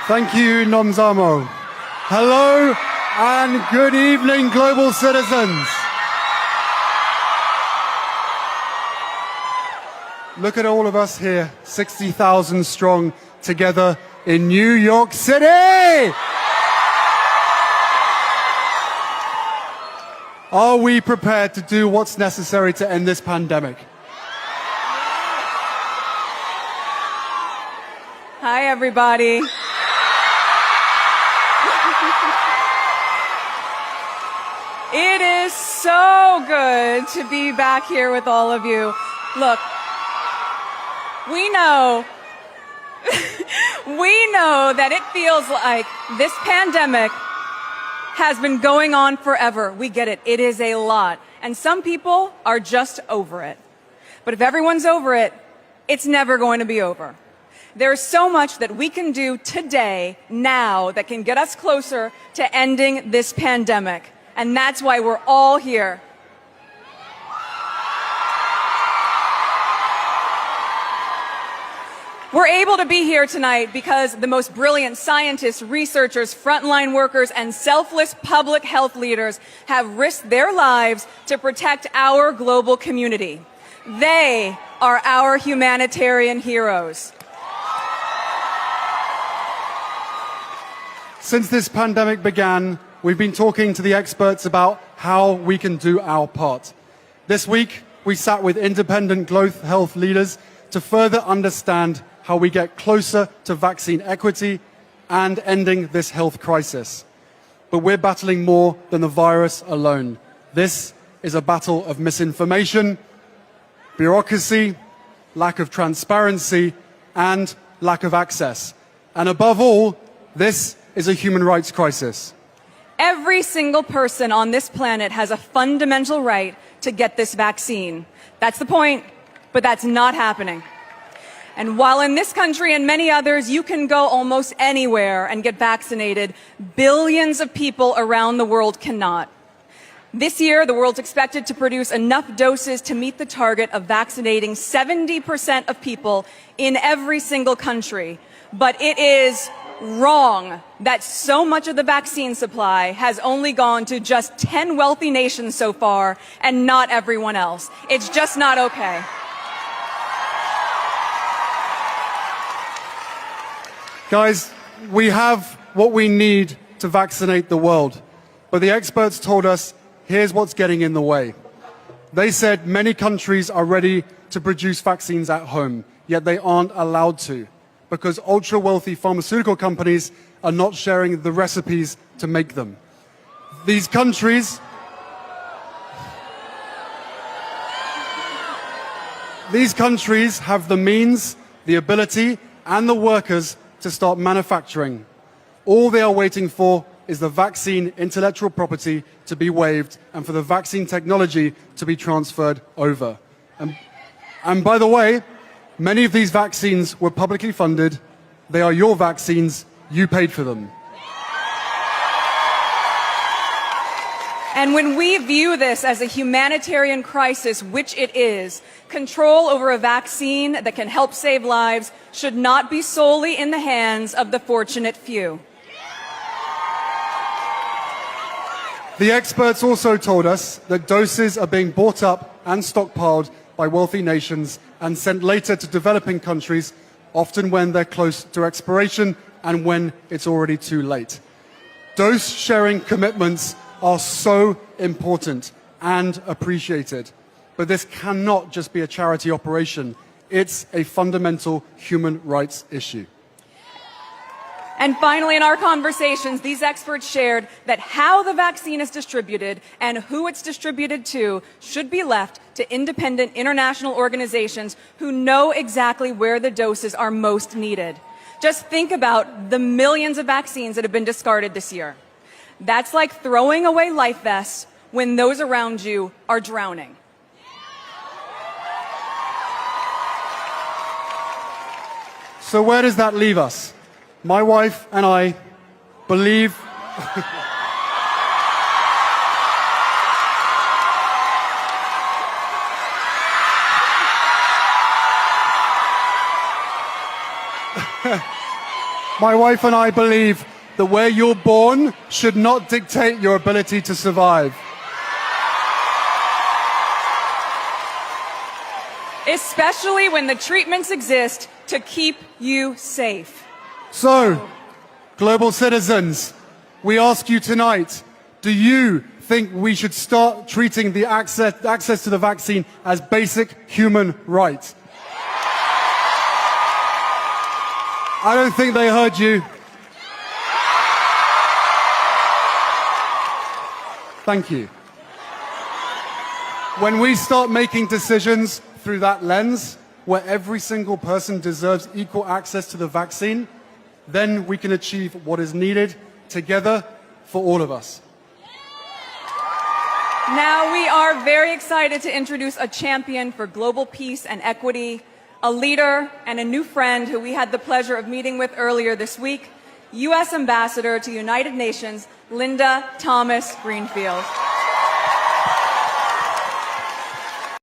Thank you, Nomzamo. Hello and good evening, global citizens. Look at all of us here, 60,000 strong, together in New York City. Are we prepared to do what's necessary to end this pandemic? Hi, everybody. It is so good to be back here with all of you. Look, we know that it feels like this pandemic has been going on forever. We get it. It is a lot. And some people are just over it. But if everyone's over it, it's never going to be over. There's so much that we can do today, now, that can get us closer to ending this pandemic. And that's why we're all here. We're able to be here tonight because the most brilliant scientists, researchers, frontline workers, and selfless public health leaders have risked their lives to protect our global community. They are our humanitarian heroes. Since this pandemic began, we've been talking to the experts about how we can do our part. This week, we sat with independent global health leaders to further understand how we get closer to vaccine equity and ending this health crisis. But we're battling more than the virus alone. This is a battle of misinformation, bureaucracy, lack of transparency, and lack of access. And above all, this is a human rights crisis. Every single person on this planet has a fundamental right to get this vaccine. That's the point, but that's not happening. And while in this country and many others you can go almost anywhere and get vaccinated, billions of people around the world cannot. This year, the world's expected to produce enough doses to meet the target of vaccinating 70% of people in every single country. But it is wrong that so much of the vaccine supply has only gone to just 10 wealthy nations so far and not everyone else. It's just not okay. Guys, we have what we need to vaccinate the world, but the experts told us here's what's getting in the way. They said many countries are ready to produce vaccines at home, yet they aren't allowed to, because ultra-wealthy pharmaceutical companies are not sharing the recipes to make them. These countries have the means, the ability, and the workers to start manufacturing. All they are waiting for is the vaccine intellectual property to be waived and for the vaccine technology to be transferred over. And by the way, many of these vaccines were publicly funded. They are your vaccines. You paid for them. And when we view this as a humanitarian crisis, which it is, control over a vaccine that can help save lives should not be solely in the hands of the fortunate few. The experts also told us that doses are being bought up and stockpiled by wealthy nations and sent later to developing countries, often when they're close to expiration and when it's already too late. Dose sharing commitments are so important and appreciated, but this cannot just be a charity operation. It's a fundamental human rights issue. And finally, in our conversations, these experts shared that how the vaccine is distributed and who it's distributed to should be left to independent international organizations who know exactly where the doses are most needed. Just think about the millions of vaccines that have been discarded this year. That's like throwing away life vests when those around you are drowning. So where does that leave us? My wife and I believe My wife and I believe that where you're born should not dictate your ability to survive. Especially when the treatments exist to keep you safe. So, global citizens, we ask you tonight, do you think we should start treating the access to the vaccine as basic human right? I don't think they heard you. Thank you. When we start making decisions through that lens, where every single person deserves equal access to the vaccine, then we can achieve what is needed together for all of us. Now we are very excited to introduce a champion for global peace and equity, a leader and a new friend who we had the pleasure of meeting with earlier this week, U.S. Ambassador to United Nations, Linda Thomas Greenfield.